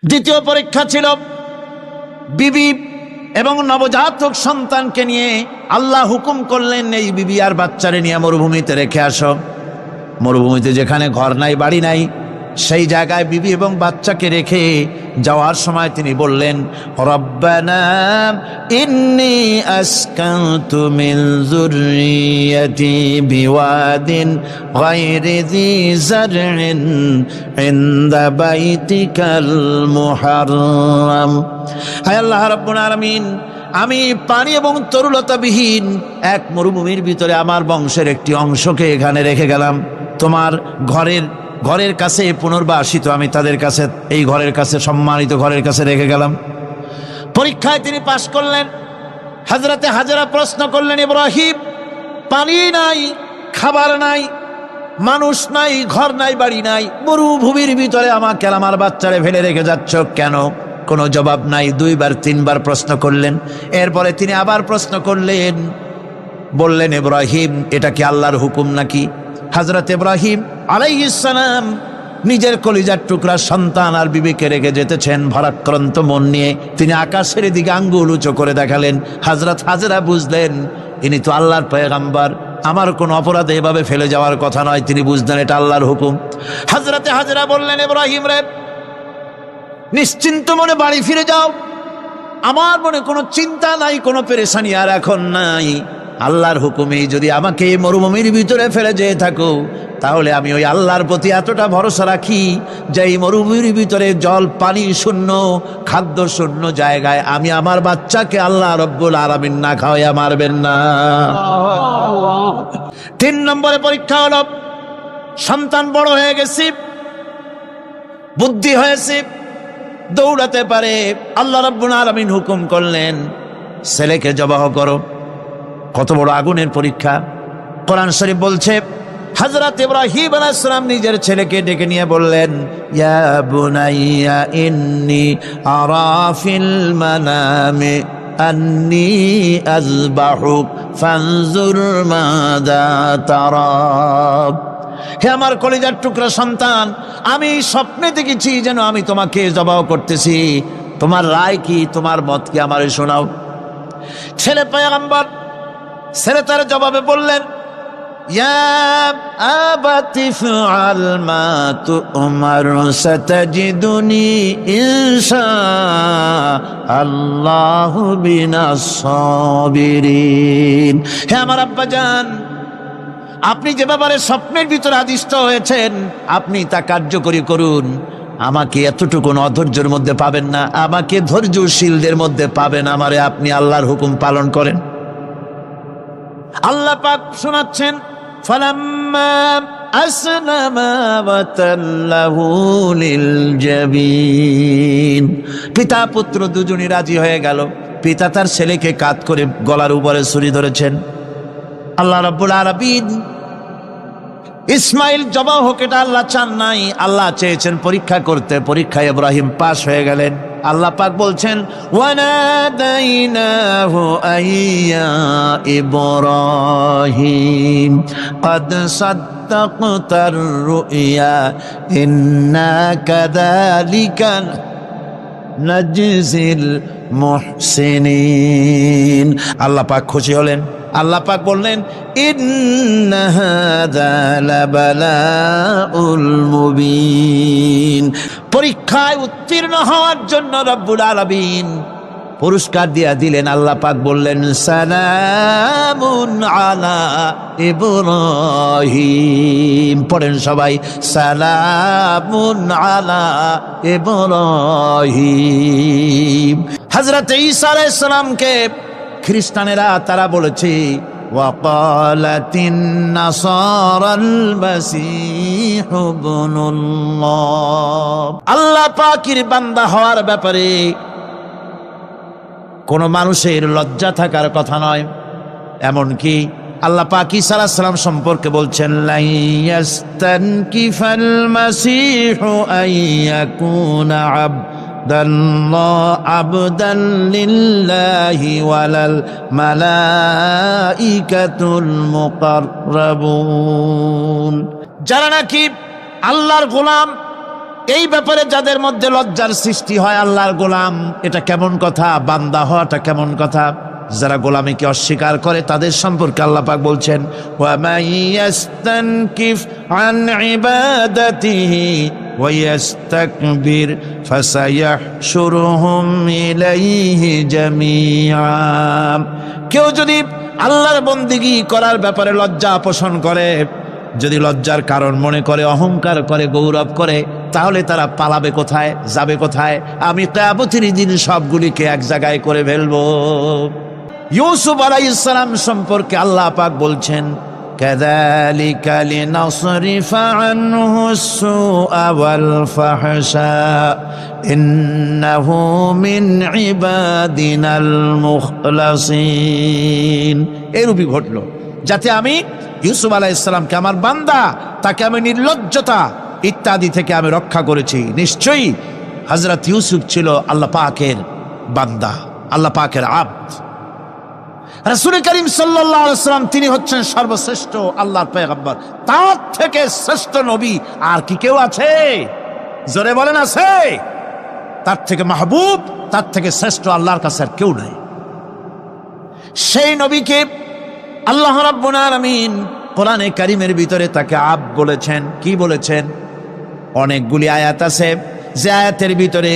দ্বিতীয় পরীক্ষা ছিল বিবি এবং নবজাতক সন্তানকে নিয়ে আল্লাহ হুকুম করলেন, এই বিবি আর বাচ্চারে নিয়ে মরুভূমিতে রেখে আসো। মরুভূমিতে যেখানে ঘর নাই বাড়ি নাই, সেই জায়গায় বিবি এবং বাচ্চাকে রেখে যাওয়ার সময় তিনি বললেন, রব্বানা ইন্নী আসকানতু মিন যুররিয়্যাতি বিওয়াদিন গায়রি যী যারইন ইনদা বাইতিকাল মুহাররাম। হায় আল্লাহ রাব্বুল আলামিন, আমি পানি এবং তরুলতাবিহীন এক মরুভূমির ভিতরে আমার বংশের একটি অংশকে এখানে রেখে গেলাম। তোমার ঘরের কাছে পুনর্বাসিত, আমি তাদের কাছে, এই ঘরের কাছে, সম্মানিত ঘরের কাছে রেখে গেলাম। পরীক্ষায় তিনি পাশ করলেন। হযরতে হাজেরা প্রশ্ন করলেন, ইব্রাহিম, পানি নাই, খাবার নাই, মানুষ নাই, ঘর নাই, বাড়ি নাই, মরুভূমির ভিতরে আমাকে আমার বাচ্চারে ফেলে রেখে যাচ্ছ কেন? কোনো জবাব নাই। 2 বার 3 বার প্রশ্ন করলেন। এরপরে তিনি আবার প্রশ্ন করলেন, বললেন, ইব্রাহিম, এটা কি আল্লাহর হুকুম নাকি? হযরত ইব্রাহিম আলাইহিস সালাম নিজের কলিজার টুকরা সন্তান আর বিবিকে রেখে যেতেছেন ভারাক্রান্ত মন নিয়ে। তিনি আকাশের দিকে আঙ্গুল উঁচু করে দেখালেন। হযরত হাজেরা বুঝলেন ইনি তো আল্লাহর পয়গম্বর, আমার কোনো অপরাধে এভাবে ফেলে যাওয়ার কথা নয়। তিনি বুঝলেন এটা আল্লাহর হুকুম। হযরতে হাজেরা বললেন, ইব্রাহিম রে, নিশ্চিন্ত মনে বাড়ি ফিরে যাও। আমার মনে কোনো চিন্তা নাই, কোনো পেরেশানি আর এখন নাই। আল্লাহর হুকুমে যদি আমাকে এই মরুভূমির ভিতরে ফেলে যেয়ে থাকো, তাহলে আমি ওই আল্লাহর প্রতি এতটা ভরসা রাখি যে এই মরুভূমির ভিতরে জল পানি শূন্য, খাদ্য শূন্য জায়গায় আমি আমার বাচ্চাকে আল্লাহ রব্বুল আলামিন না খাওয়াইয়া মারবেন না। 3 নম্বরে পরীক্ষা হলো, সন্তান বড় হয়ে গেছে, বুদ্ধি হয়েছে, দৌড়াতে পারে। আল্লাহ রাব্বুল আলামিন হুকুম করলেন, ছেলেকে জবাহ করো। কত বড় আগুনের পরীক্ষা! কোরআন শরীফ বলছে, হযরত ইব্রাহিম আলাইহিস সালাম নিজের ছেলেকে ডেকে নিয়ে বললেন, ইয়া বুনাইয়া ইন্নী আরা ফিল মানামি আন্নী আযবাহুক ফানজুর মাযা তারা। হে আমার কলিজার টুকরা সন্তান, আমি স্বপ্নে দেখেছি যেন আমি তোমাকে জবাহ করতেছি। তোমার রায় কি, তোমার মত কি, আমারে শোনাও। ছেলে পয়গম্বর, ছেলে তার জবাবে বললেন, ইয়া আবাতি ফাআল মা তু'মার সাতাজিদুনি ইনশাআল্লাহু বিনাস সাবিরিন। হে আমার আব্বাজান, আপনি যে ব্যাপারে স্বপ্নের ভিতরে আদিষ্ট হয়েছেন, আপনি তা কার্যকরী করুন। আমাকে এতটুকু অধৈর্যের মধ্যে পাবেন না, আমাকে ধৈর্যশীলদের মধ্যে পাবেন। আমারে আপনি আল্লাহর হুকুম পালন করেন। আল্লাহ পাক শোনাচ্ছেন, ফালাম্মা আসলামা ওয়া তাল্লাহু লিল জাবিন। পিতা পুত্র দুজনই রাজি হয়ে গেল। পিতা তার ছেলেকে কাঁধ করে গলার উপরে ছুরি ধরেছেন। আল্লাহ রাব্বুল আলামিন ইসমাইল জবাহ হোক, এটা আল্লাহ চান নাই, আল্লাহ চেয়েছেন পরীক্ষা করতে। পরীক্ষায় ইব্রাহিম পাশ হয়ে গেলেন। আল্লাহ পাক বলছেন, ওয়ানাদাইনাহু আইয়া ইব্রাহিম ক্বাদ সাদ্দাকতার রুইয়া ইন্না কাযালিকা নাজজিল মুহসিনিন। আল্লাহ পাক খুশি হলেন। আল্লাহ পাক বললেন, ইন্না হাযা লাবালাউল মুবিন। পরীক্ষায় উত্তীর্ণ হওয়ার জন্য রব্বুল আলামিন পুরস্কার দিয়া দিলেন। আল্লাহ পাক বললেন, সালামুন আলা ইব্রাহিম। পড়েন সবাই, সালামুন আলা ইব্রাহিম। হযরত ঈসা আলাইহিস সালামকে খ্রিস্টানেরা তারা বলেছে, ওয়াকালাতিন নাসারাল মাসীহু ইবনুল্লাহ। আল্লাহ পাকের বান্দা হওয়ার ব্যাপারে কোন মানুষের লজ্জা থাকার কথা নয়। এমনকি আল্লাহ পাক ঈসা আলাইহিস সালাম সম্পর্কে বলছেন, লা ইয়াস্তানকিফাল মাসীহু আইয়াকুনা আবদান লিল্লাহি ওয়ালাল মালাইকাতুল মুকাররাবুন। যারা নাকি আল্লাহর গোলাম, এই ব্যাপারে যাদের মধ্যে লজ্জার সৃষ্টি হয় আল্লাহর গোলাম, এটা কেমন কথা? বান্দা হওয়াটা কেমন কথা? যারা গোলামীকে অস্বীকার করে তাদের সম্পর্কে আল্লাহ পাক বলছেন, ওয়া মাইয়াস্তানকিফ আন ইবাদাতিহি ওয়া ইস্তাকবির ফাসায়াহশুরুহুম ইলাইহি জামিআ। কেউ যদি আল্লাহর বন্দেগী করার ব্যাপারে লজ্জা পোষণ করে, যদি লজ্জার কারণ মনে করে, অহংকার করে, গৌরব করে, তাহলে তারা পালাবে কোথায়, যাবে কোথায়? আমি কিয়ামতের দিন সবগুলিকে এক জায়গায় করে ফেলবো। ইউসুফ আলাইহিস সালাম সম্পর্কে আল্লাহ পাক বলছেন, কাযালিকা লিনাসরিফা আনহু সুআ ওয়াল ফাহশা ইন্নাহু মিন ইবাদিনাল মুখলাসিন। এরূপই ঘটলো যাতে আমি ইউসুফ আলাইহিস সালামকে, আমার বান্দা, তাকে আমি নির্লজ্জতা ইত্যাদি থেকে আমি রক্ষা করেছি। নিশ্চয়ই হযরত ইউসুফ ছিল আল্লাহ পাকের বান্দা, আল্লাহ পাকের আব্দ। রাসূল করিম সাল্লাল্লাহু আলাইহি ওয়াসাল্লাম তিনি হচ্ছেন সর্বশ্রেষ্ঠ আল্লাহর পয়গম্বর। তার থেকে শ্রেষ্ঠ নবী আর কি কেউ আছে? জোরে বলেন, আছে? তার থেকে মাহবুব, তার থেকে শ্রেষ্ঠ আল্লাহর কাছে আর কেউ নাই। সেই নবীকে আল্লাহ রাব্বুল আলামিন কোরআনে কারীমের ভিতরে তাকে আব্দ বলেছেন। কি বলেছেন? অনেকগুলি আয়াত আছে যে আয়াতের ভিতরে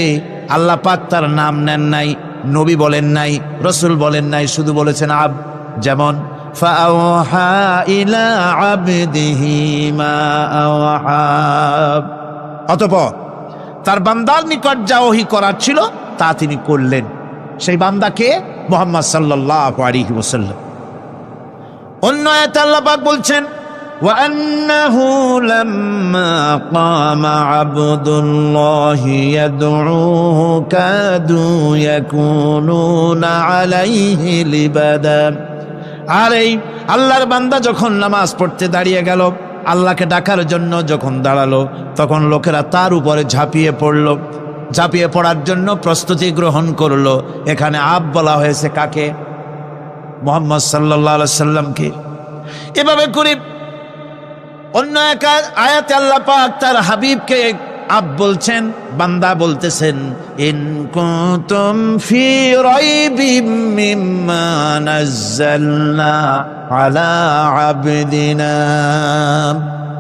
আল্লাহ পাক তার নাম নেন নাই, নবী বলেন নাই, রাসূল বলেন নাই, শুধু বলেছেন আব্দ। যেমন ফাআওহা ইলা আবদিহি মা আওহা, অতঃপর তার বান্দার নিকট যা ওহী করার ছিল তা তিনি করলেন। সেই বান্দাকে মুহাম্মদ সাল্লাল্লাহু আলাইহি ওয়াসাল্লাম। অন্য আয়াতে আল্লাহ পাক বলছেন, ওয়া আন্নাহু লাম্মা কামা আবদুল্লাহি ইয়াদউহু কাদু ইয়াকুনুনা আলাইহি লিবাদা। আর এই আল্লাহর বান্দা যখন নামাজ পড়তে দাঁড়িয়ে গেল, আল্লাহকে ডাকার জন্য যখন দাঁড়ালো, তখন লোকেরা তার উপরে ঝাঁপিয়ে পড়ল। ঝাঁপিয়ে পড়ার জন্য প্রস্তুতি গ্রহণ করলো। এখানে আব বলা হয়েছে কাকে? মুহাম্মদ সাল্লাল্লাহু আলাইহি সাল্লামকে। এভাবে করে অন্য এক আয়াতে আল্লাহ পাক তার হাবিবকে আব বলছেন, বান্দা বলতেছেন, ইন কুনতুম ফি রাইবিম মিম্মা নাযালনা আলা আবদিনা।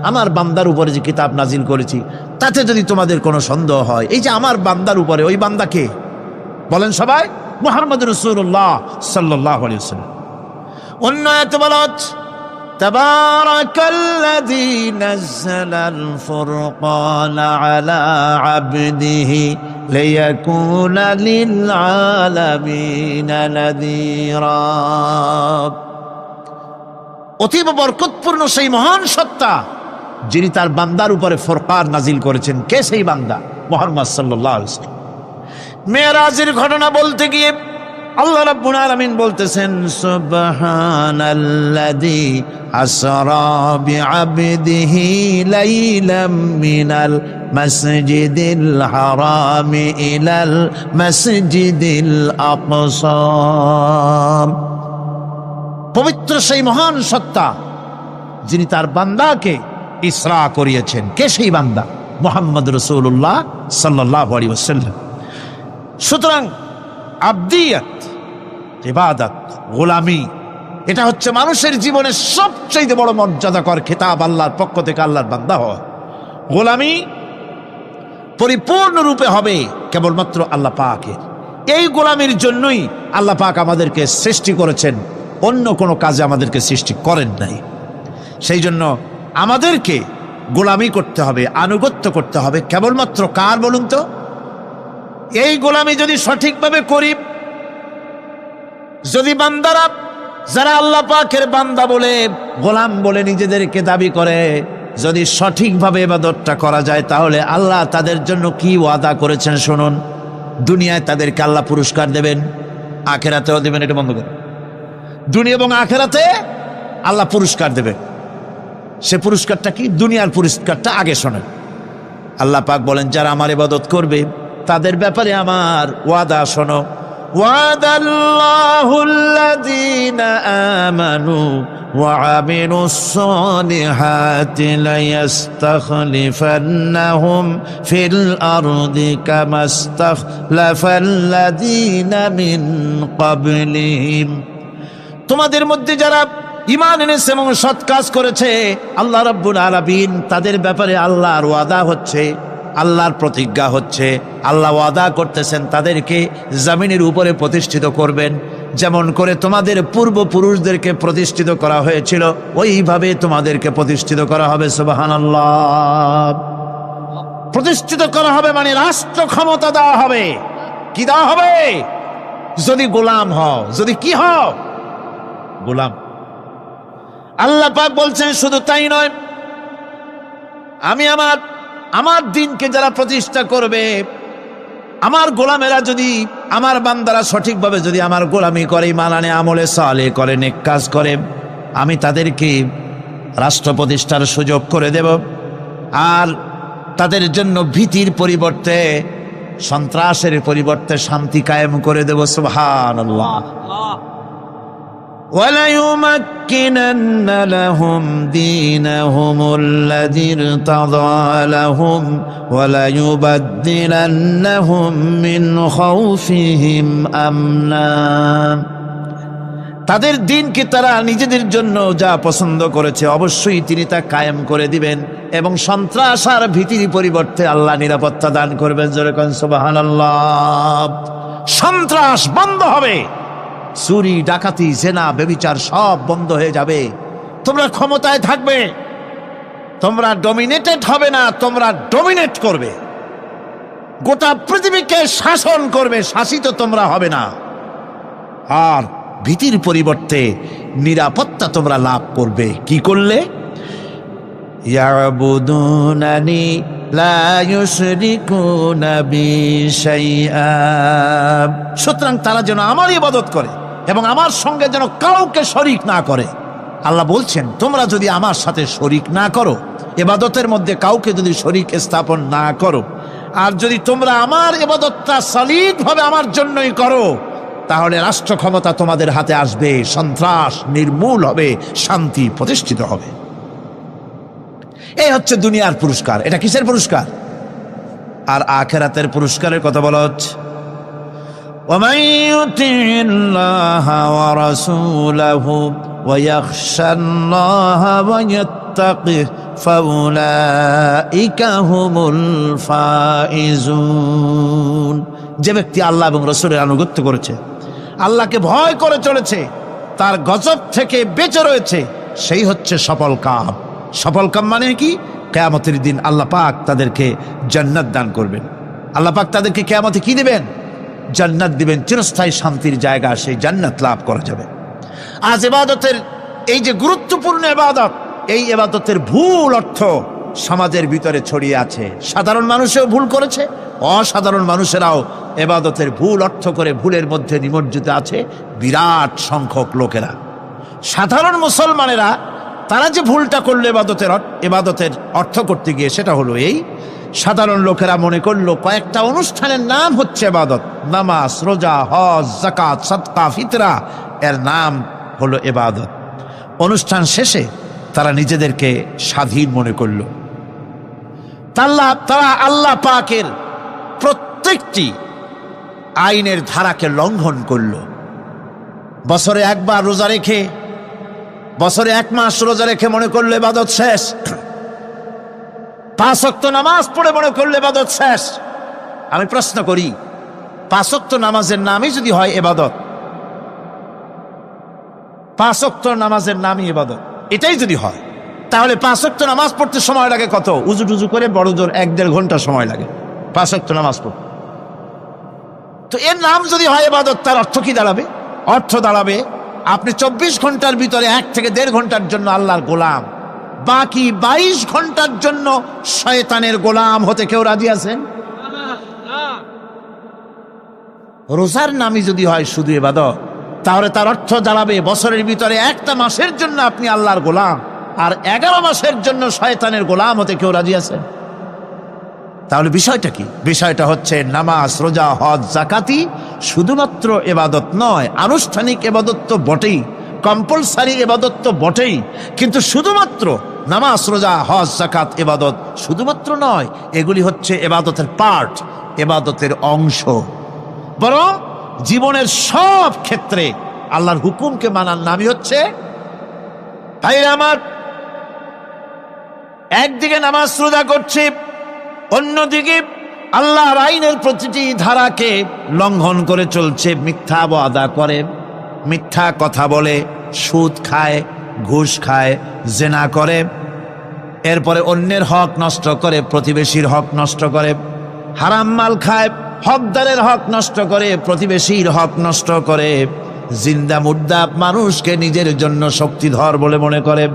আমার বান্দার উপরে যে কিতাব নাজিল করেছি তাতে যদি তোমাদের কোনো সন্দেহ হয়, এই যে আমার বান্দার উপরে, ওই বান্দা কে? বলেন সবাই, মুহাম্মদ রাসূলুল্লাহ সাল্লাল্লাহু আলাইহি ওয়াসাল্লাম। অন্য আয়াতে বলা হচ্ছে, তাবারাকাল্লাযী নাযালাল ফুরকানা আলা আবদিহি লিয়াকুনা লিল আলামিনা নাযীরা। অতীব বরকতপূর্ণ সেই মহান সত্তা যিনি তার বান্দার উপরে ফুরকান নাজিল করেছেন। কে সেই বান্দা? মুহাম্মদ সাল্লাল্লাহু আলাইহি ওয়াসাল্লাম। মেরাজের ঘটনা বলতে গিয়ে আল্লাহ রাব্বুল আলামিন বলতেছেন, সুবহানাল্লাযী আসরা বিআবদিহি লাইলাম মিনাল মাসজিদিল হারামি ইলাল মাসজিদিল আকসা। পবিত্র সেই মহান সত্তা যিনি তার বান্দাকে ইসরা করিয়েছেন। কে সেই বান্দা? মুহাম্মদ রাসূলুল্লাহ সাল্লাল্লাহু আলাইহি ওয়াসাল্লাম। সুতরাং আবদিয়াত, ইবাদত, গোলামি, এটা হচ্ছে মানুষের জীবনের সবচেয়ে বড় মর্যাদাকর খেতাব আল্লাহর পক্ষ থেকে আল্লাহর বান্দা হওয়া। গোলামি পরিপূর্ণরূপে হবে কেবলমাত্র আল্লাহ পাকের। এই গোলামির জন্যই আল্লাহ পাক আমাদেরকে সৃষ্টি করেছেন, অন্য কোনো কাজে আমাদেরকে সৃষ্টি করেন নাই। সেই জন্য আমাদেরকে গোলামি করতে হবে, আনুগত্য করতে হবে কেবলমাত্র কার বলুন তো? এই গোলামি যদি সঠিকভাবে করি, যদি বান্দারা যারা আল্লাহ পাকের বান্দা বলে, গোলাম বলে নিজেদেরকে দাবি করে, যদি সঠিকভাবে ইবাদতটা করা যায়, তাহলে আল্লাহ তাদের জন্য কি ওয়াদা করেছেন শুনুন। দুনিয়ায় তাদেরকে আল্লাহ পুরস্কার দেবেন, আখেরাতেও দেবেন। এটা বন্ধ করে, দুনিয়া এবং আখেরাতে আল্লাহ পুরস্কার দেবেন। সে পুরস্কারটা কি? দুনিয়ার পুরস্কারটা আগে শোনেন। আল্লাহ পাক বলেন, যারা আমার ইবাদত করবে তাদের ব্যাপারে আমার ওয়াদা শোনো। وعد الله الذين آمنوا وعملوا الصالحات ليستخلفنهم في الأرض كما استخلف الذين من قبلهم তোমাদের মধ্যে যারা ঈমান এনেছে এবং সৎ কাজ করেছে আল্লাহ রাব্বুল আলামিন তাদের ব্যাপারে আল্লাহর ওয়াদা হচ্ছে, আল্লাহর প্রতিজ্ঞা হচ্ছে, আল্লাহ ওয়াদা করতেছেন তাদেরকে জমিনের উপরে প্রতিষ্ঠিত করবেন। যেমন করে তোমাদের পূর্বপুরুষদেরকে প্রতিষ্ঠিত করা হয়েছিল ওইভাবে তোমাদেরকে প্রতিষ্ঠিত করা হবে। সুবহানাল্লাহ। প্রতিষ্ঠিত করা হবে মানে রাষ্ট্র ক্ষমতা দেওয়া হবে। কি দেওয়া হবে? যদি গোলাম হও, যদি কি হও? গোলাম। আল্লাহ পাক বলছেন শুধু তাই নয়, আমি আমার দিনকে যারা প্রতিষ্ঠা করবে, আমার গোলামেরা যদি, আমার বান্দারা সঠিকভাবে যদি আমার গোলামি করে, ঈমান আনে, আমলে সালেহ করে, নেক কাজ করে, আমি তাদেরকে রাষ্ট্র প্রতিষ্ঠার সুযোগ করে দেব। আর তাদের জন্য ভীতির পরিবর্তে, সন্ত্রাসের পরিবর্তে শান্তি কায়েম করে দেব। সুবহানাল্লাহ। وَلَيُمَكِّنَنَّ لَهُمْ دِينَهُمُ الَّذِي ارْتَضَىٰ لَهُمْ وَلَيُبَدِّلَنَّهُم مِّنْ خَوْفِهِمْ أَمْنًا। তাদের দিনকে তারা নিজেদের জন্য যা পছন্দ করেছে অবশ্যই তিনি তা কায়েম করে দিবেন এবং সন্ত্রাস আর ভীতির পরিবর্তে আল্লাহ নিরাপত্তা দান করবেন। জোরে কোন সুবহানাল্লাহ। সন্ত্রাস বন্ধ হবে, চুরি, ডাকাতি, জেনা, ব্যভিচার সব বন্ধ হয়ে যাবে। তোমরা ক্ষমতায় থাকবে, তোমরা ডমিনেটেড হবে না, তোমরা ডমিনেট করবে। গোটা পৃথিবীকে শাসন করবে, শাসিত তোমরা হবে না। আর ভীতির পরিবর্তে নিরাপত্তা তোমরা লাভ করবে। কি করলে? ইয়াবুদুনানি লা ইউশরিকুনা বি শাইআ। সুতরাং তারা যেন আমার ইবাদত করে এবং আমার সঙ্গে যেন কাউকে শরিক না করে। আল্লাহ বলছেন তোমরা যদি আমার সাথে শরিক না করো, ইবাদতের মধ্যে কাউকে যদি শরিক স্থাপন না করো, আর যদি তোমরা আমার ইবাদতটা সলিডভাবে আমার জন্যই করো, তাহলে রাষ্ট্র ক্ষমতা তোমাদের হাতে আসবে, সন্ত্রাস নির্মূল হবে, শান্তি প্রতিষ্ঠিত হবে। এই হচ্ছে দুনিয়ার পুরস্কার। এটা কিসের পুরস্কার? আর আখিরাতের পুরস্কারের কথা বলা হচ্ছে। وَمَن يُطِعِ اللَّهَ وَرَسُولَهُ وَيَخْشَ اللَّهَ وَيَتَّقِهِ فَأُولَئِكَ هُمُ الْفَائِزُونَ। যে ব্যক্তি আল্লাহ এবং রাসূলের আনুগত্য করেছে, আল্লাহকে ভয় করে চলেছে, তার গজব থেকে বেঁচে রয়েছে, সেই হচ্ছে সফল কাম। সফল কাম মানে কি? কিয়ামতের দিন আল্লাহ পাক তাদেরকে জান্নাত দান করবেন। আল্লাহ পাক তাদেরকে কিয়ামতে কি দিবেন? জান্নাত দিবেন, চিরস্থায়ী শান্তির জায়গা, সেই জান্নাত লাভ করা যাবে। আজ ইবাদতের এই যে গুরুত্বপূর্ণ ইবাদত, এই ইবাদতের ভুল অর্থ সমাজের ভিতরে ছড়িয়ে আছে। সাধারণ মানুষেও ভুল করেছে, অসাধারণ মানুষেরাও ইবাদতের ভুল অর্থ করে ভুলের মধ্যে নিমজ্জিত আছে বিরাট সংখ্যক লোকেরা। সাধারণ মুসলমানেরা তারা যে ভুলটা করলো ইবাদতের অর্থ করতে গিয়ে, সেটা হলো এই, সাধারণ লোকেরা মনে করলো কয়েকটা অনুষ্ঠানের নাম হচ্ছে ইবাদত, নামাজ, রোজা, হজ, যাকাত, সাদকা, ফিতরা, এর নাম হলো ইবাদত। অনুষ্ঠান শেষে তারা নিজেদেরকে স্বাধীন মনে করলো। তারা আল্লাহ পাকের প্রত্যেকটি আইনের ধারাকে লঙ্ঘন করলো। বছরে একবার রোজা রেখে, বছরে 1 মাস রোজা রেখে মনে করলে ইবাদত শেষ। 5 ওয়াক্ত নামাজ পড়ে মনে করলে ইবাদত শেষ। আমি প্রশ্ন করি, 5 ওয়াক্ত নামাজের নামই যদি হয় ইবাদত, 5 ওয়াক্ত নামাজের নামই ইবাদত, এটাই যদি হয়, তাহলে 5 ওয়াক্ত নামাজ পড়তে সময় লাগে কত? উজু টুজু করে বড় জোর 1-1.5 ঘন্টা সময় লাগে 5 ওয়াক্ত নামাজ পড়তে। তো এর নাম যদি হয় ইবাদত, তার অর্থ কি দাঁড়াবে? অর্থ দাঁড়াবে আপনি 24 ঘন্টার ভিতরে 1 থেকে 1.5 ঘন্টার জন্য আল্লাহর গোলাম, বাকি 22 ঘন্টার জন্য শয়তানের গোলাম হতে কেউ রাজি আছেন? রোজার নামই যদি হয় শুধু ইবাদত, তাহলে তার অর্থ দাঁড়াবে বছরের ভিতরে 1টা মাসের জন্য আপনি আল্লাহর গোলাম, আর 11 মাসের জন্য শয়তানের গোলাম হতে কেউ রাজি আছেন? তাহলে বিষয়টা কি? বিষয়টা হচ্ছে নামাজ, রোজা, হজ, যাকাতি শুধুমাত্র ইবাদত নয়, আনুষ্ঠানিক ইবাদত তো বটেই, কম্পালসারি ইবাদত তো বটেই, কিন্তু শুধুমাত্র নামাজ, রোজা, হজ, যাকাত ইবাদত শুধুমাত্র নয়, এগুলি হচ্ছে ইবাদতের পার্ট, ইবাদতের অংশ। বরং জীবনের সব ক্ষেত্রে আল্লাহর হুকুমকে মানার নামই হচ্ছে, ভাইরা আমার, একদিকে নামাজ রোজা করছে, অন্যদিকে আল্লাহর আইনের প্রতিটি ধারাকে লঙ্ঘন করে চলছে, মিথ্যা ওয়াদা করে, মিথ্যা কথা বলে, সুদ খায়, ঘুষ খায়, জেনা করে, এরপরে অন্যের হক নষ্ট করে, প্রতিবেশীর হক নষ্ট করে, হারাম মাল খায়, হকদারের হক নষ্ট করে, প্রতিবেশীর হক নষ্ট করে, জিন্দা মুর্দা মানুষকে নিজের জন্য শক্তিধর বলে মনে করে,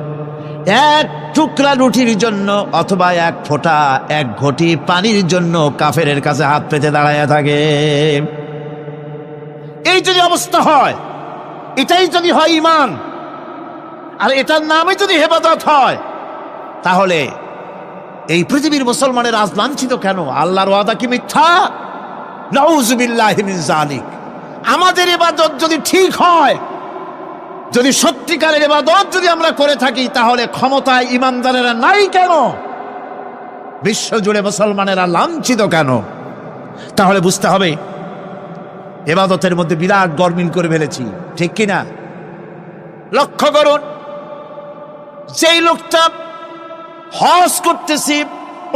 এক টুকরা রুটির জন্য অথবা এক ফোঁটা, এক ঘটি পানির জন্য কাফেরের কাছে হাত পেতে দাঁড়ায় থাকে। এই যদি অবস্থা হয়, এটাই যদি হয় ঈমান, আর এটার নামে যদি ইবাদত হয়, তাহলে এই পৃথিবীর মুসলমানের আজ লাঞ্ছিত কেন? আল্লাহর ওয়াদা কি মিথ্যা? নাউযুবিল্লাহি মিন যালিক। আমাদের ইবাদত যদি ঠিক হয়, যদি সত্যিকারের ইবাদত যদি আমরা করে থাকি, তাহলে ক্ষমতায় ইমানদারেরা নাই কেন? বিশ্ব জুড়ে মুসলমানেরা লাঞ্ছিত কেন? তাহলে বুঝতে হবে ইবাদতের মধ্যে বিরাট গরমিল করে ফেলেছি, ঠিক কিনা? লক্ষ্য করুন, যেই লোকটা হজ করতেছে,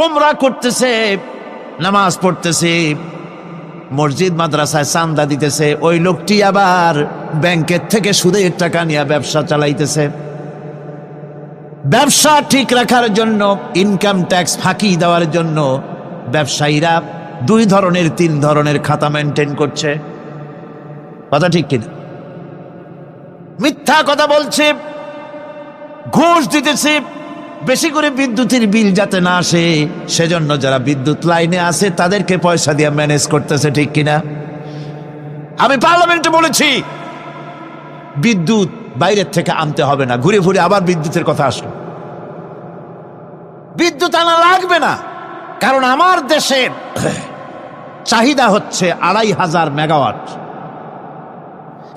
উমরা করতেছে, নামাজ পড়তেছে, মসজিদ মাদ্রাসায় চান্দা দিতেছে, ওই লোকটি আবার ব্যাংকের থেকে সুদের টাকা নিয়ে ব্যবসা চালাইতেছে। ব্যবসা ঠিক রাখার জন্য, ইনকাম ট্যাক্স ফাঁকি দেওয়ার জন্য ব্যবসায়ীরা 2 ধরনের 3 ধরনের খাতা মেনটেন করছে। কথা ঠিক কিনা? মিথ্যা কথা বলছে, ঘুষ দিতেছে, বেশি করে বিদ্যুতের বিল যাতে না আসে সেজন্য যারা বিদ্যুৎ লাইনে আছে তাদেরকে পয়সা দিয়ে ম্যানেজ করতেছে, ঠিক কিনা? আমি পার্লামেন্টে বলেছি বিদ্যুৎ বাইরের থেকে আনতে হবে না, ঘুরে ঘুরে আবার বিদ্যুতের কথা আসলো। বিদ্যুৎ আনা লাগবে না, কারণ আমার দেশের চাহিদা হচ্ছে 2500 মেগাওয়াট,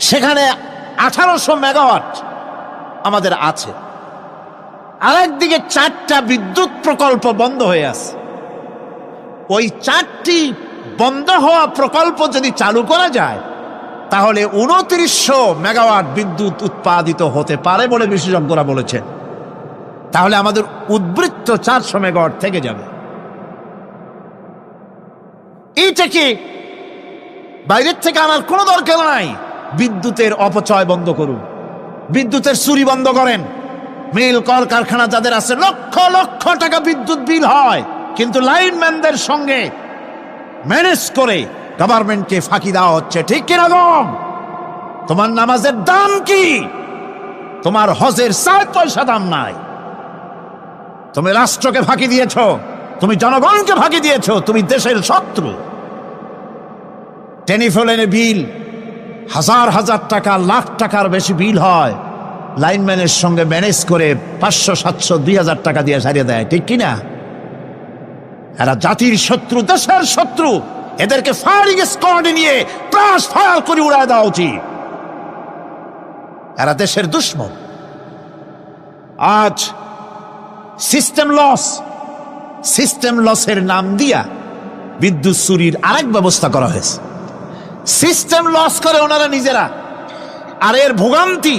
সেখানে 1800 মেগাওয়াট আমাদের আছে। আরেকদিকে 4টা বিদ্যুৎ প্রকল্প বন্ধ হয়ে আছে। ওই 4টি বন্ধ হওয়া প্রকল্প যদি চালু করা যায়, তাহলে 2900 মেগাওয়াট বিদ্যুৎ উৎপাদিত হতে পারে বলে বিশেষজ্ঞরা বলেছেন। তাহলে আমাদের উদ্বৃত্ত 400 মেগাওয়াট থেকে যাবে। এইটা কি বাইরের থেকে আনার কোনো দরকার নাই। বিদ্যুতের অপচয় বন্ধ করুন, বিদ্যুতের চুরি বন্ধ করেন। মিল কলকারখানা যাদের আছে, লক্ষ লক্ষ টাকা বিদ্যুৎ বিল হয়, কিন্তু লাইনম্যানদের সঙ্গে ম্যানেজ করে গভর্নমেন্টকে ফাঁকি দেওয়া হচ্ছে, ঠিক কিরকম? তোমার নামাজের দাম কি? তোমার হজের 4 পয়সা দাম নাই। তুমি রাষ্ট্রকে ফাঁকি দিয়েছ, তুমি জনগণকে ফাঁকি দিয়েছ, তুমি দেশের শত্রু। টেলিফোনের বিল হাজার হাজার টাকা, লাখ টাকার বেশি বিল হয়, লাইনম্যানের সঙ্গে ম্যানেজ করে 500, 700, 2000 টাকা দিয়ে সারিয়ে দেয়, ঠিক কিনা? এরা জাতির শত্রু, দেশের শত্রু। এদেরকে ফায়ারিং স্কোয়াডে নিয়ে ক্রাশ ফায়ার করে উড়ায় দেওয়া উচিত। এরা দেশের দুশ্মন। আজ সিস্টেম লসের নাম দিয়া বিদ্যুৎ চুরির আরেক ব্যবস্থা করা হয়েছে। সিস্টেম লস করে ওনারা নিজেরা, আর এর ভোগান্তি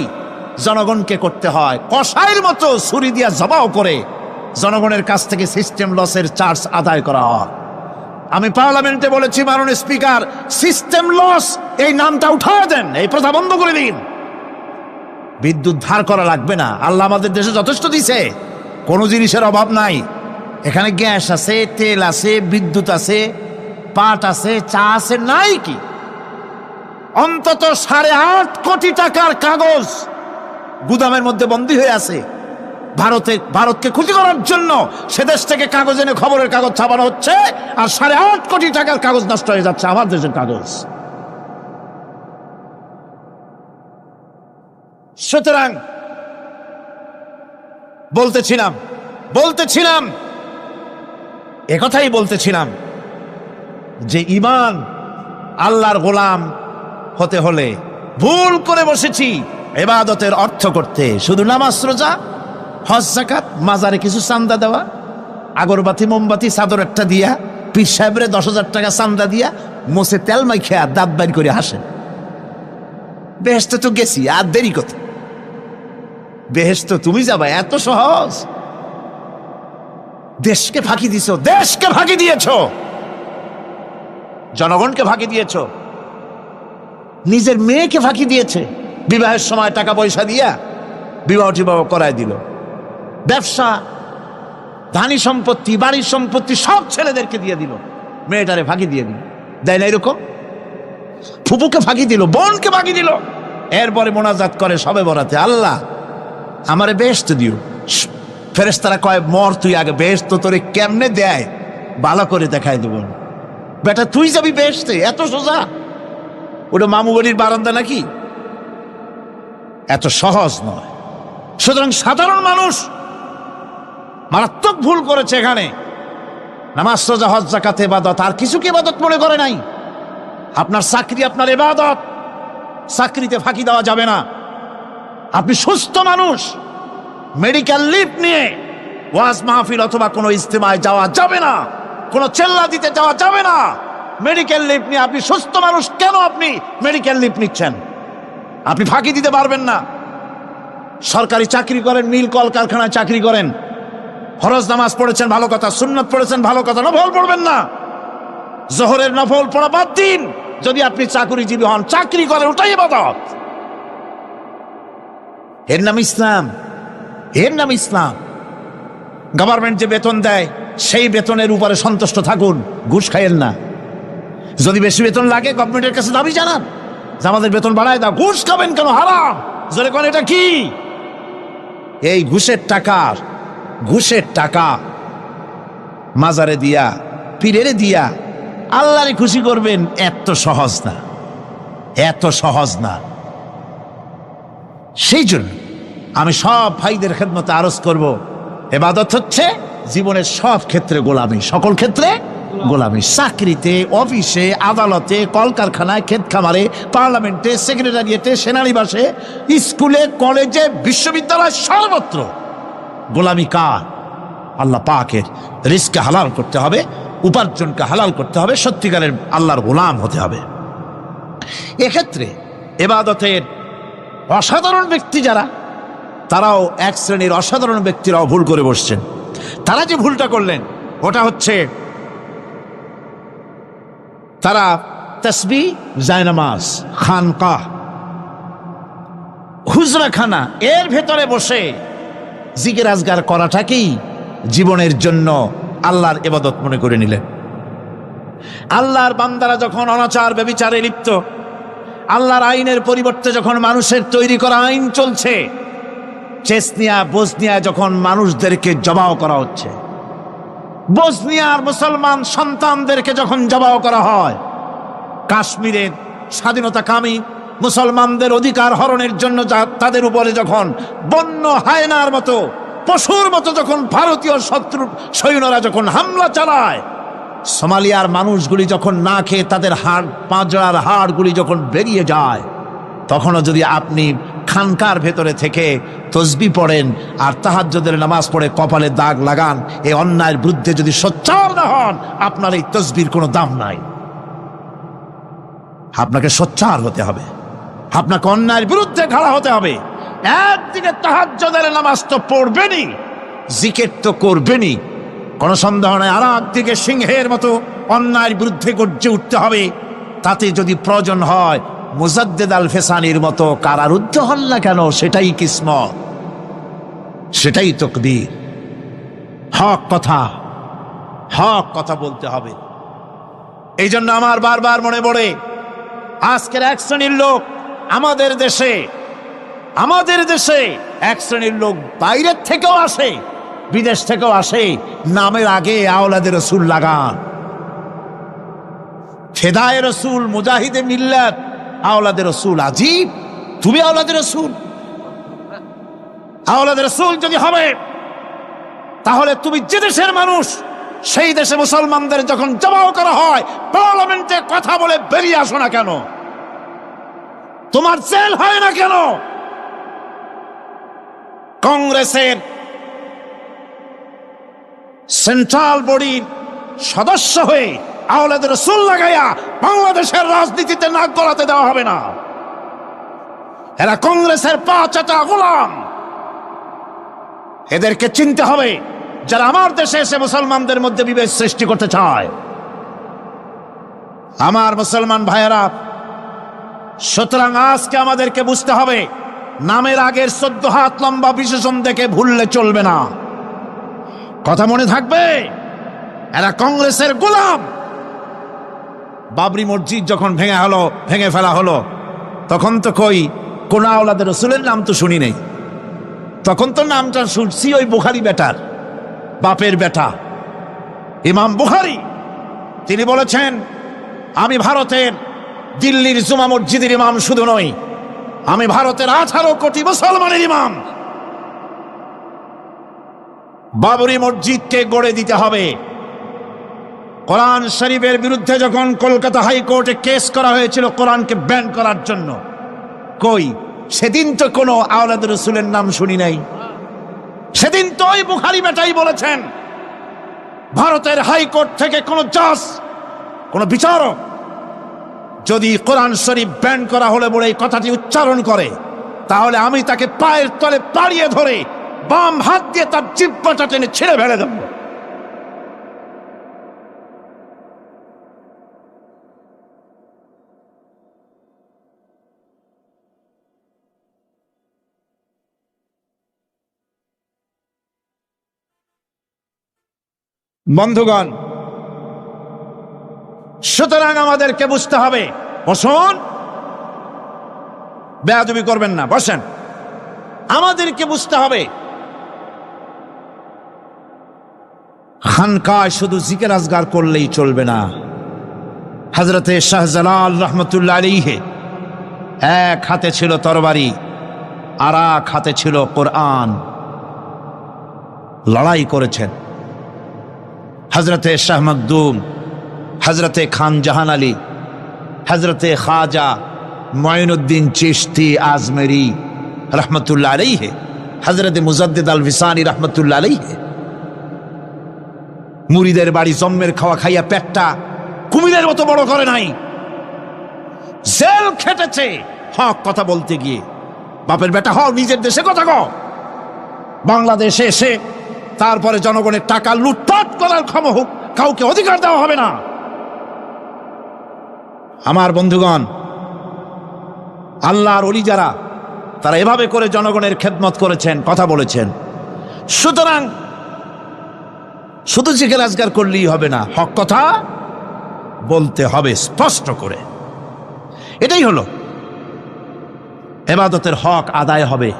জনগণকে করতে হয়। কসাইয়ের মতো ছুরি দিয়া জবাও করে জনগণের কাছ থেকে সিস্টেম লসের চার্জ আদায় করা হয়। আমি পার্লামেন্টে বলেছি, মাননীয় স্পিকার, সিস্টেম লস এই নামটা উঠায় দেন, এই প্রথা বন্ধ করে দিন। বিদ্যুৎ ধার করা লাগবে না, আল্লাহ আমাদের দেশে যথেষ্ট দিছে, কোনো জিনিসের অভাব নাই। এখানে গ্যাস আছে, তেল আছে, বিদ্যুৎ আছে, পাট আছে, চা আছে, নাই কি? অন্তত 8.5 কোটি টাকার কাগজ গুদামের মধ্যে বন্দী হয়ে আছে। ভারতকে ক্ষতি করার জন্য সে দেশ থেকে কাগজ এনে খবরের কাগজ ছাপানো হচ্ছে, আর 8.5 কোটি টাকার কাগজ নষ্ট হয়ে যাচ্ছে, আমার দেশের কাগজ। সুতরাং বলতেছিলাম একথাই বলতেছিলাম যে ঈমান, আল্লাহর গোলাম, হতে হলে ভুল করে বসেছি ইবাদতের অর্থ করতে, শুধু নামাজ রোজা হজ যাকাত, মাজারে কিছু চান্দা দেওয়া, আগরবাতি মোমবাতি চাদর একটা দিয়া, পীর সাহেবের 10,000 টাকা চান্দা দিয়া, মোছে তেল মাইখা দাঁত বাইর করে হাসেন। বেহেশতে তো গেছি, আর দেরি কত? বেহেশতে তুমি যাবা, এত সহজ? দেশকে ফাঁকি দিছো, দেশকে ফাঁকি দিয়েছ, জনগণকে ফাঁকি দিয়েছ, নিজের মেয়েকে ফাঁকি দিয়েছে। বিবাহের সময় টাকা পয়সা দিয়া বিবাহ টিবাহ করায় দিল। ব্যবসা, ধানি সম্পত্তি, বাড়ির সম্পত্তি সব ছেলেদেরকে দিয়ে দিল, মেয়েটারে ফাঁকি দিয়ে দিল। দেয় না এরকম? ফুপুকে ফাঁকি দিল, বোনকে ফাঁকি দিল। এরপরে মোনাজাত করে সবে বরাতে, আল্লাহ আমারে বেহেশত দিও। ফেরেশতারা কয়, মর তুই আগে, বেহেশত তোরে কেমনে দেয় ভালো করে দেখায় দেব। বেটা তুই যাবি বেহেশতে? এত সোজা? ওটা মামু বাড়ির বারান্দা নাকি? এত সহজ নয়। সুতরাং সাধারণ মানুষ মারাত্মক ভুল করেছে এখানে। নামাজ রোজা হজ যাকাত ইবাদত, আর কিছু কি ইবাদত মনে করে নাই? আপনার চাকরি আপনার ইবাদত, চাকরিতে ফাঁকি দেওয়া যাবে না। আপনি সুস্থ মানুষ, মেডিকেল লিভ নিয়ে ওয়াজ মাহফিল অথবা কোনো ইজতেমায় যাওয়া যাবে না, কোনো চেল্লা দিতে যাওয়া যাবে না। মেডিকেল লিভ নিয়ে আপনি সুস্থ মানুষ, কেন আপনি মেডিকেল লিভ নিচ্ছেন? আপনি ফাঁকি দিতে পারবেন না। সরকারি চাকরি করেন, মিল কল কারখানায় চাকরি করেন, ফরজ নামাজ পড়েছেন ভালো কথা, সুন্নাত পড়েছেন ভালো কথা, নফল পড়বেন না। জোহরের নফল পড়া বাদ দিন। যদি আপনি চাকরিজীবী হন, চাকরি করেন, ওটাই ইবাদত। এর নাম ইসলাম, এর নাম ইসলাম। গভর্নমেন্ট যে বেতন দেয় সেই বেতনের উপরে সন্তুষ্ট থাকুন, ঘুষ খাইয়েন না। যদি বেশি বেতন লাগে গভর্নমেন্টের কাছে দাবি জানান যে আমাদের বেতন বাড়ায় দাও। ঘুষ খাবেন কেন? হারাম। জোরে কোন এটা কি? এই ঘুষের টাকা মাজারে দিয়া, পীরেরে দিয়া আল্লাহরে খুশি করবেন, এত সহজ না, এত সহজ না। সেই জন্য আমি সব ভাইদের খেদমতে আরজ করব, ইবাদত হচ্ছে জীবনের সব ক্ষেত্রে গোলামি, সকল ক্ষেত্রে গোলামি। চাকরিতে, অফিসে, আদালতে, কলকারখানায়, ক্ষেত খামারে, পার্লামেন্টে, সেক্রেটারিয়েটে, সেনানিবাসে, স্কুলে, কলেজে, বিশ্ববিদ্যালয়, সর্বত্র গোলামি কার? আল্লাহ পাকের। রিজকে হালাল করতে হবে, উপার্জনকে হালাল করতে হবে, সত্যিকারের আল্লাহর গোলাম হতে হবে। এক্ষেত্রে ইবাদতের অসাধারণ ব্যক্তি যারা, তারাও এক শ্রেণীর অসাধারণ ব্যক্তিরাও ভুল করে বসছেন। তারা যে ভুলটা করলেন ওটা হচ্ছে, তারা তাসবিহ, জায়নামাজ, খানকাহ, হুজরাখানা এর ভেতরে বসে জিকির আজগার করাটাকেই জীবনের জন্য আল্লাহর ইবাদত মনে করে নিলেন। আল্লাহর বান্দারা যখন অনাচার ব্যভিচারে লিপ্ত, আল্লাহর আইনের পরিবর্তে যখন মানুষের তৈরি করা আইন চলছে, চেচনিয়া বসনিয়া যখন মানুষদেরকে জবাও করা হচ্ছে, বসনিয়ার মুসলমান সন্তানদেরকে যখন জবাও করা হয়, কাশ্মীরের স্বাধীনতাকামী মুসলমানদের অধিকার হরণের জন্য তাদের উপরে যখন বন্য হায়নার মতো, পশুর মতো যখন ভারতীয় শত্রু সৈন্যরা যখন হামলা চালায়, সোমালিয়ার মানুষগুলি যখন না খেয়ে তাদের হাড়, পাঁজরার হাড়গুলি যখন বেরিয়ে যায়, তখনও যদি আপনি খানকার ভেতরে থেকে তসবিহ পড়েন আর তাহাজ্জুদের নামাজ পড়ে কপালে দাগ লাগান, এই অন্যায়ের বিরুদ্ধে যদি সোচ্চার না হন, আপনার এই তসবির কোনো দাম নাই। আপনাকে সোচ্চার হতে হবে, আপনাকে অন্যায়ের বিরুদ্ধে খাড়া হতে হবে। একদিকে তাহাজ্জুদের নামাজ তো পড়বেনই, জিকির তো করবেনই, কোনো সন্দেহ নাই। আর একদিকে সিংহের মতো অন্যায়ের বিরুদ্ধে গর্জে উঠতে হবে। তাতে যদি প্রয়োজন হয় মুজাদ্দেদ আল ফেসানির মতো কারারুদ্ধ হন না কেন, সেটাই কিসমত, সেটাই তকদীর। হক কথা বলতে হবে। এই জন্য আমার বারবার মনে পড়ে, আজকের এক শ্রেণীর লোক আমাদের দেশে এক শ্রেণীর লোক বাইরের থেকেও আসে, বিদেশ থেকেও আসে, নামের আগে আওলাদে রসুল লাগান। ফেদায়ে রসুল, মুজাহিদে মিল্লাত, আওলাদে রসুল। আজীব, তুমি আওলাদে রসুল যদি হবে, তাহলে তুমি যে দেশের মানুষ, সেই দেশে মুসলমানদের যখন জবাও করা হয়, পার্লামেন্টে কথা বলে বেরিয়ে আসো না কেন? তোমার জেল হয় না কেন? কংগ্রেসের সেন্ট্রাল বডির সদস্য হয়ে আওলাদ রাসূল লাগাইয়া বাংলাদেশের রাজনীতিতে নাক গলাতে দেওয়া হবে না। এরা কংগ্রেসের পা চাটা গোলাম। এদেরকে চিনতে হবে, যারা আমার দেশে এসে মুসলমানদের মধ্যে বিভেদ সৃষ্টি করতে চায়। আমার মুসলমান ভাইয়েরা, সুতরাং আজকে আমাদেরকে বুঝতে হবে, নামের আগের 14 হাত লম্বা বিশেষণ দেখে ভুললে চলবে না। কথা মনে থাকবে, এরা কংগ্রেসের গোলাম। বাবরি মসজিদ যখন ভেঙে ফেলা হলো, তখন তো কোন আওলাদ রাসূলের নাম তো শুনি নেই। তখন তো নামটা শুনছি ওই বুখারী বেটার, বাপের বেটা ইমাম বুখারী। তিনি বলেছেন, আমি ভারতের দিল্লির জুমা মসজিদের ইমাম শুধু নই, আমি ভারতের 18 কোটি মুসলমানের ইমাম। বাবরি মসজিদকে গড়ে দিতে হবে। কোরআন শরীফের বিরুদ্ধে যখন কলকাতা হাইকোর্টে কেস করা হয়েছিল কোরআনকে ব্যান করার জন্য, সেদিন তো কোনো আওলাদ রাসূলের নাম শুনি নাই। সেদিন তো ওই বুখারী বেটাই বলেছেন, ভারতের হাইকোর্ট থেকে কোন জাজ, কোন বিচারক যদি কোরআন শরীফ ব্যান করা হলে বলে এই কথাটি উচ্চারণ করে, তাহলে আমি তাকে পায়ের তলে পাড়িয়ে ধরে বাম হাত দিয়ে তার জিহ্বাটা টেনে ছিঁড়ে ফেলে দেব। বন্ধুগণ, সুতরাং আমাদেরকে বুঝতে হবে, বসুন, বেয়াদবি করবেন না, বসেন। আমাদেরকে বুঝতে হবে, খানকায় শুধু জিকির আজগার করলেই চলবে না। হযরতে শাহজালাল রহমতুল্লাহ আলাইহি এক হাতে ছিল তরবারি, আর এক হাতে ছিল কোরআন। লড়াই করেছেন। হযরতে শাহ মখদুম, হযরতে খান জাহান আলী, হযরতে খাজা মুঈনুদ্দিন চিশতি আজমেরি রহমতুল্লাহ আলাইহি, হযরতে মুজাদ্দিদ আল ভিসানি রহমতুল্লাহ আলাইহি। মুরিদের বাড়ি জম্মের খাওয়া খাইয়া পেটটা কুমিরের মতো বড় করে নাই। জেল খেটেছে হক কথা বলতে গিয়ে। বাপের বেটা হও, নিজের দেশে কথা কও। বাংলাদেশে এসে তারপরে জনগণের টাকা লুটপাট করার কাউকে অধিকার দেওয়া হবে না। আমার বন্ধুগণ, আল্লাহর ওলি যারা, তারা এভাবে করে জনগণের খেদমত করেছেন, কথা বলেছেন। সুতরাং শুধু জিকির আজগার করলেই হবে না, হক কথা বলতে হবে স্পষ্ট করে। এটাই হলো ইবাদতের হক আদায় হবে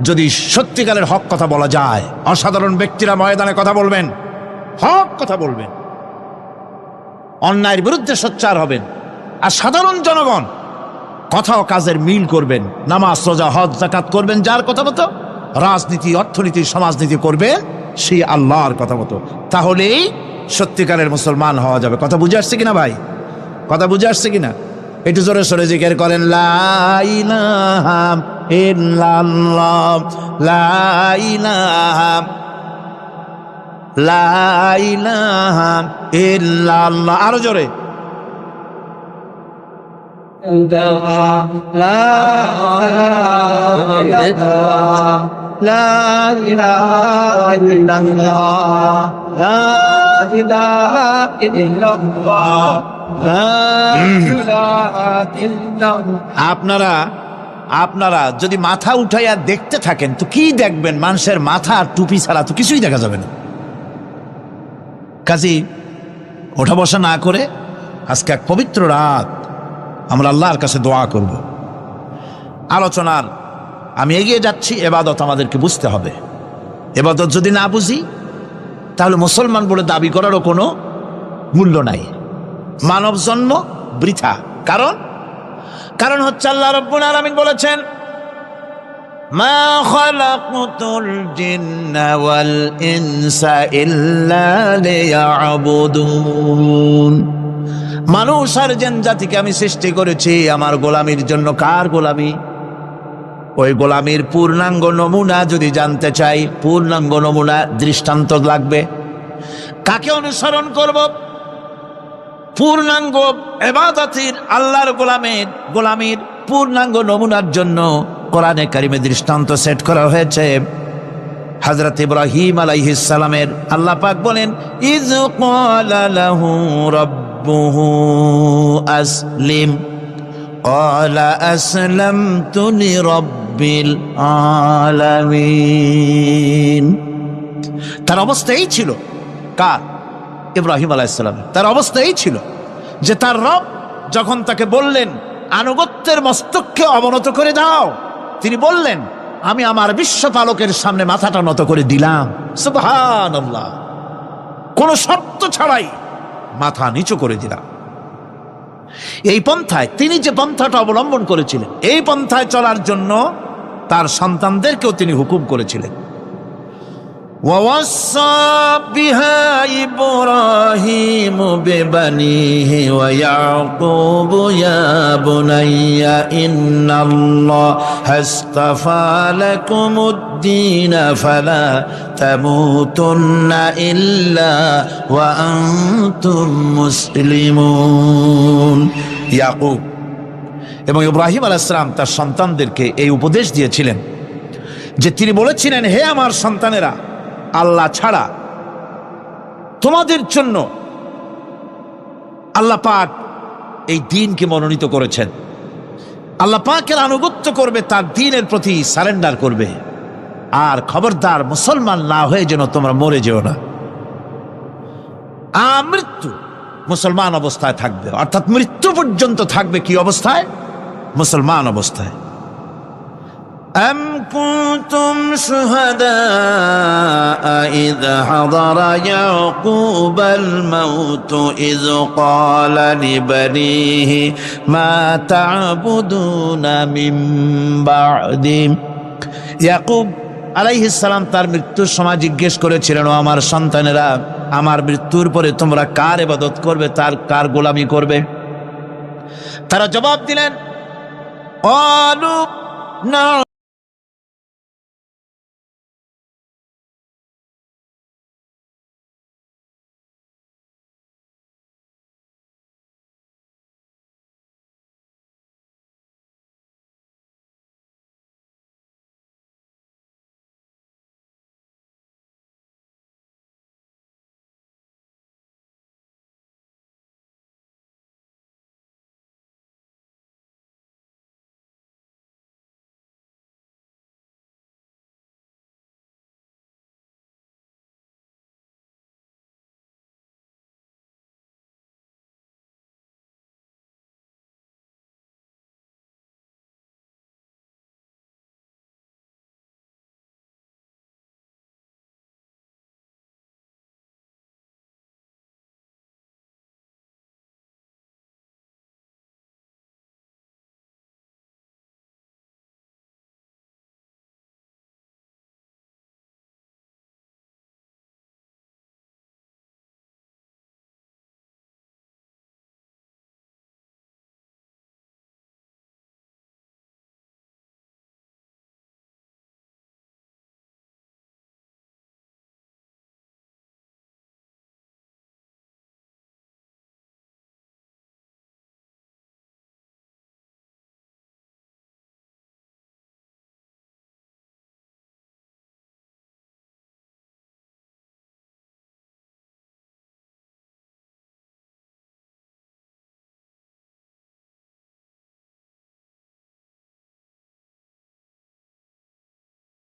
যদি সত্যিকারের হক কথা বলা যায়। অসাধারণ ব্যক্তিরা ময়দানে কথা বলবেন, হক কথা বলবেন, অন্যায়ের বিরুদ্ধে সোচ্চার হবেন। আর সাধারণ জনগণ কথা ও কাজের মিল করবেন, নামাজ রোজা হজ যাকাত করবেন যার কথা মতো, রাজনীতি অর্থনীতি সমাজনীতি করবেন সেই আল্লাহর কথা মতো। তাহলেই সত্যিকারের মুসলমান হওয়া যাবে। কথা বুঝে আসছে কিনা ভাই? কথা বুঝে আসছে কিনা? একটু জোরে সরে জিকির করেন, লা ইলাহা ইল্লাল্লাহ, লা ইলাহা, লা ইলাহা ইল্লাল্লাহ। আরো জোরে, আপনারা যদি মাথা উঠাইয়া দেখতে থাকেন তো কি দেখবেন? মানুষের মাথা আর টুপি ছাড়া তো কিছুই দেখা যাবে না। কাজী ওঠা বসা না করে আজকে এক পবিত্র রাত আমরা আল্লাহর কাছে দোয়া করব। আলোচনার আমি এগিয়ে যাচ্ছি। এবাদত আমাদেরকে বুঝতে হবে। এবাদত যদি না বুঝি তাহলে মুসলমান বলে দাবি করারও কোনো মূল্য নাই। মানব জন্ম বৃথা। কারণ হচ্ছে আল্লাহ রাব্বুল আলামিন বলেছেন, মা খালাকতুল জিন্না ওয়াল ইনসা ইল্লা লিয়াবুদুন। মানুষ আর জিন জাতিকে আমি সৃষ্টি করেছি আমার গোলামির জন্য। কার গোলামি? ওই গোলামির পূর্ণাঙ্গ নমুনা যদি জানতে চাই, পূর্ণাঙ্গ নমুনা দৃষ্টান্ত লাগবে। কাকে অনুসরণ করব? পূর্ণাঙ্গ ইবাদতের আল্লাহর গোলামির পূর্ণাঙ্গ নমুনার জন্য কোরআনে কারিমে দৃষ্টান্ত সেট করা হয়েছে। হযরত ইব্রাহিম আলাইহিস সালামের আল্লাহ পাক বলেন, ইয ক্বালা লাহু রাব্বুহু আসলিম ক্বালা আসলামতু লিরাব্বিল আলামিন। তার অবস্থা এই ছিল। কার? ইব্রাহিম আলাইহিস সালামের। তার অবস্থা এই ছিল যে তার রব যখন তাকে বললেন আনুগত্যের মস্তককে অবনত করে দাও, তিনি বললেন আমি আমার বিশ্বপালকের সামনে মাথাটা নত করে দিলাম। সুবহানাল্লাহ, কোন শর্ত ছাড়াই মাথা নিচু করে দিলাম। এই পন্থায় তিনি যে পন্থাটা অবলম্বন করেছিলেন, এই পন্থায় চলার জন্য তার সন্তানদেরকেও তিনি হুকুম করেছিলেন। ووصى بها إبراهيم ببنيه ويعقوب يا بني إن الله اصطفى لكم الدين فلا تموتن إلا وأنتم مسلمون। ইয়াকুব এবং ইব্রাহিম আলাইহিস সালাম তার সন্তানদেরকে এই উপদেশ দিয়েছিলেন যে তিনি বলেছিলেন, হে আমার সন্তানেরা, আল্লাহ ছাড়া তোমাদের জন্য আল্লাহ পাক এই দ্বীনকে মনোনীত করেছেন। আল্লাহ পাকের আনুগত্য করবে, তার দ্বীনের প্রতি সারেন্ডার করবে। আর খবরদার মুসলমান না হয়ে যেন তোমরা মরে যেও না। মৃত্যু মুসলমান অবস্থায় থাকবে, অর্থাৎ মৃত্যু পর্যন্ত থাকবে কি অবস্থায়? মুসলমান অবস্থায়। أم كنتم شهداء إذ حضر يعقوب الموت إذ قال لبنيه ما تعبدون من بعدي। ইয়াকুব আলাইহিস সালাম তার মৃত্যুর সময় জিজ্ঞেস করেছিলেন, ও আমার সন্তানেরা, আমার মৃত্যুর পরে তোমরা কার ইবাদত করবে, তার কার গোলামি করবে? তারা জবাব দিলেন, ক্বালু না